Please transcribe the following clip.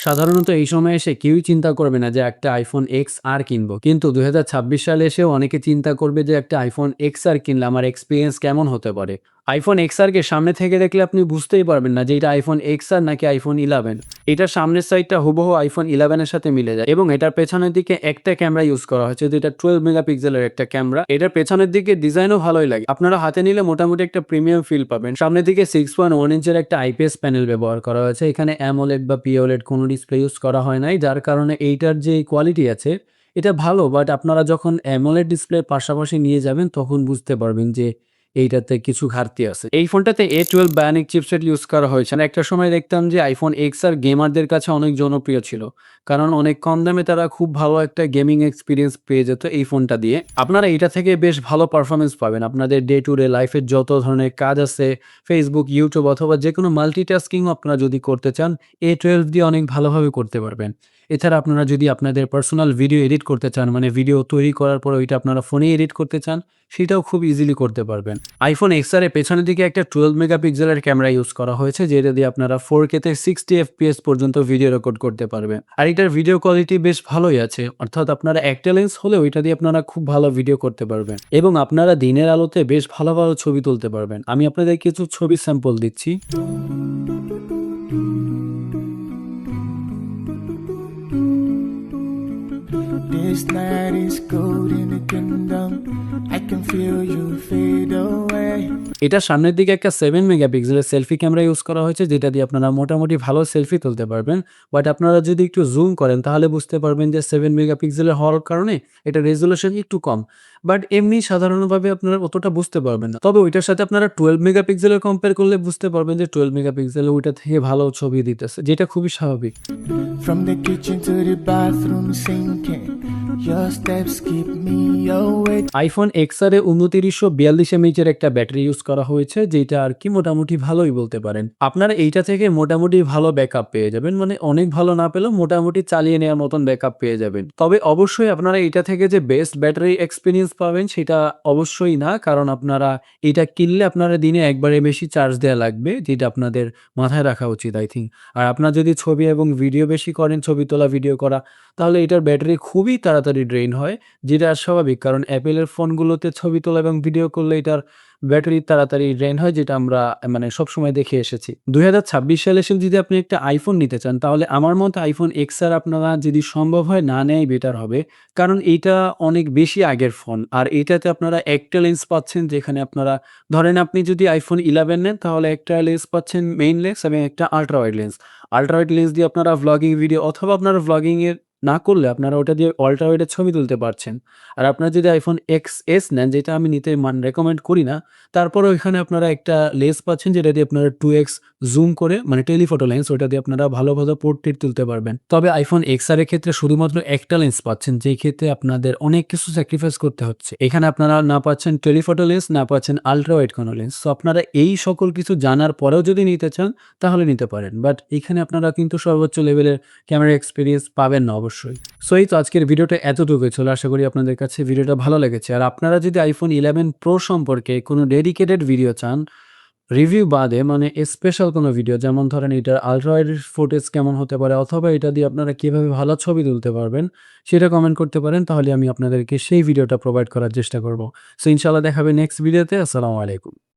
সাধারণত এই সময়ে এসে কেউই চিন্তা করবে না যে একটা iPhone XR কিনবো। কিন্তু ২০২৬ সালে এসেও অনেকে চিন্তা করবে যে একটা iPhone XR কিনলে আমার এক্সপেরিয়েন্স কেমন হতে পারে। iPhone XR কে সামনে থেকে দেখলে আপনি বুঝতেই পারবেন না যে এটা iPhone XR নাকি iPhone 11। এটার সামনের সাইডটা হুবহু iPhone 11 এর সাথে মিলে যায় এবং এটার পেছনের দিকে একটা ক্যামেরা ইউজ করা হয়েছে যেটা 12 মেগাপিক্সেলের একটা ক্যামেরা। এটার পেছনের দিকে ডিজাইনও ভালোই লাগে। আপনারা হাতে নিলে মোটামুটি একটা প্রিমিয়াম ফিল পাবেন। সামনের দিকে 6.1 ইঞ্চের একটা IPS প্যানেল ব্যবহার করা হয়েছে। এখানে AMOLED বা POLED কোনো ডিসপ্লে ইউজ করা হয় নাই। যার কারণে এইটার যে কোয়ালিটি আছে এটা ভালো, বাট আপনারা যখন AMOLED ডিসপ্লের পাশাপাশি নিয়ে যাবেন তখন বুঝতে পারবেন যে এইটাতে কিছু ঘাটতি আছে। এই ফোনটাতে A12 Bionic চিপসেট ইউজ করা হয়েছে। একটা সময় দেখতাম যে iPhone XR গেমারদের কাছে অনেক জনপ্রিয় ছিল। কারণ অনেক কম দামে তারা খুব ভালো একটা গেমিং এক্সপেরিয়েন্স পেয়ে যেত এই ফোনটা দিয়ে। আপনারা এটা থেকে বেশ ভালো পারফরম্যান্স পাবেন। আপনাদের ডে টু ডে লাইফের যত ধরনের কাজ আছে, Facebook, YouTube অথবা যেকোনো মাল্টিটাস্কিংও আপনারা যদি করতে চান, A12 দিয়ে অনেক ভালোভাবে করতে পারবেন। এছাড়া আপনারা যদি আপনাদের পার্সোনাল ভিডিও এডিট করতে চান, মানে ভিডিও তৈরি করার পর ওইটা আপনারা ফোনেই এডিট করতে চান, সেটাও খুব ইজিলি করতে পারবেন। iPhone XR এর পেছনের দিকে একটা 12 মেগাপিক্সেলের ক্যামেরা ইউজ করা হয়েছে যেটা দিয়ে আপনারা 4K তে 60 FPS পর্যন্ত ভিডিও রেকর্ড করতে পারবেন। আর এটার ভিডিও কোয়ালিটি বেশ ভালোই আছে। অর্থাৎ আপনারা একটা লেন্স হলেও এটা দিয়ে আপনারা খুব ভালো ভিডিও করতে পারবেন এবং আপনারা দিনের আলোতে বেশ ভালো, ভালো ছবি তুলতে পারবেন। আমি আপনাদের কিছু ছবি স্যাম্পল দিচ্ছি। This night is cold in the kingdom. I can feel you fade away. এটার সামনের দিকে একটা 7 মেগাপিক্সেলের সেলফি ক্যামেরা ইউজ করা হয়েছে যেটা দিয়ে আপনারা মোটামুটি ভালো সেলফি তুলতে পারবেন। বাট আপনারা যদি একটু জুম করেন তাহলে বুঝতে পারবেন যে 7 মেগাপিক্সেলের হওয়ার কারণে এটা রেজোলিউশন একটু কম। বাট এমনি সাধারণভাবে আপনারা অতটা বুঝতে পারবেন না। তবে ওইটার সাথে আপনারা 12 মেগাপিক্সেলের কম্পেয়ার করলে বুঝতে পারবেন যে 12 মেগাপিক্সেল ওইটা থেকে ভালো ছবি দিতেছে, যেটা খুবই স্বাভাবিক। From the kitchen to the bathroom sinking. Your steps keep me awake. iPhone XR A 2942 mAh একটা ব্যাটারি ইউজ করা হয়েছে যেটা আর কি মোটামুটি ভালোই বলতে পারেন। আপনারা এইটা থেকে মোটামুটি ভালো ব্যাকআপ পেয়ে যাবেন। মানে অনেক ভালো না পেলেও মোটামুটি চালিয়ে নেওয়ার মতন ব্যাকআপ পেয়ে যাবেন। তবে অবশ্যই আপনারা এইটা থেকে যে বেস্ট ব্যাটারি এক্সপেরিয়েন্স পাবেন সেটা অবশ্যই না। কারণ আপনারা এটা কিনলে আপনারা দিনে একবারে বেশি চার্জ দেয়া লাগবে, যেটা আপনাদের মাথায় রাখা উচিত আই থিংক। আর আপনারা যদি ছবি এবং ভিডিও বেশি করেন, ছবি তোলা, ভিডিও করা, তাহলে এটার ব্যাটারি খুবই তাড়াতাড়ি ড্রেইন হয়, যেটা স্বাভাবিক। কারণ অ্যাপেলের ফোনগুলোতে ছবি তোলা এবং ভিডিও করলে এটার ব্যাটারি তাড়াতাড়ি ড্রেইন হয়, যেটা আমরা মানে সবসময় দেখে এসেছি। ২০২৬ সালে এসে যদি আপনি একটা iPhone নিতে চান তাহলে আমার মতে iPhone XR আপনারা যদি সম্ভব হয় না নেয়াই বেটার হবে। কারণ এইটা অনেক বেশি আগের ফোন। আর এইটাতে আপনারা একটা লেন্স পাচ্ছেন, যেখানে আপনারা ধরেন আপনি যদি iPhone 11 নেন তাহলে একটা লেন্স পাচ্ছেন মেইন লেন্স এবং একটা ultra wide lens. Ultra wide lens দিয়ে আপনারা ভ্লগিং ভিডিও অথবা আপনারা ভ্লগিং এর না করলে আপনারা ওটা দিয়ে আল্ট্রা ওয়াইড এর ছবি তুলতে পারছেন। আর আপনারা যদি iPhone XS নেন, যেটা আমি নিতে রেকমেন্ড করি না, তারপরেও এখানে আপনারা একটা লেন্স পাচ্ছেন যেটা দিয়ে আপনারা 2x জুম করে, মানে টেলিফটো লেন্স, ওটা দিয়ে আপনারা ভালো, ভালো পোর্ট্রেট তুলতে পারবেন। তবে iPhone XR এর ক্ষেত্রে শুধুমাত্র একটা লেন্স পাচ্ছেন, যেই ক্ষেত্রে আপনাদের অনেক কিছু স্যাক্রিফাইস করতে হচ্ছে। এখানে আপনারা না পাচ্ছেন টেলিফটো লেন্স, না পাচ্ছেন আল্ট্রা ওয়াইড কোনো লেন্স। সো আপনারা এই সকল কিছু জানার পরেও যদি নিতে চান তাহলে নিতে পারেন। বাট এখানে আপনারা কিন্তু সর্বোচ্চ লেভেলের ক্যামেরা এক্সপেরিয়েন্স পাবেন না অবশ্যই। সো এই তো আজকের ভিডিওটা এতটুকুই ছিল। আশা করি আপনাদের কাছে ভিডিওটা ভালো লেগেছে। আর আপনারা যদি iPhone 11 Pro সম্পর্কে কোনো ডেডিকেটেড ভিডিও চান, রিভিউ বাদে, মানে স্পেশাল কোনো ভিডিও, যেমন ধরেন এটার আল্ট্রা ওয়াইড ফুটেজ কেমন হতে পারে অথবা এটা দিয়ে আপনারা কিভাবে ভালো ছবি তুলতে পারবেন, সেটা কমেন্ট করতে পারেন। তাহলে আমি আপনাদেরকে সেই ভিডিওটা প্রোভাইড করার চেষ্টা করব। সো ইনশাআল্লাহ দেখা হবে নেক্সট ভিডিওতে। আসসালামু আলাইকুম।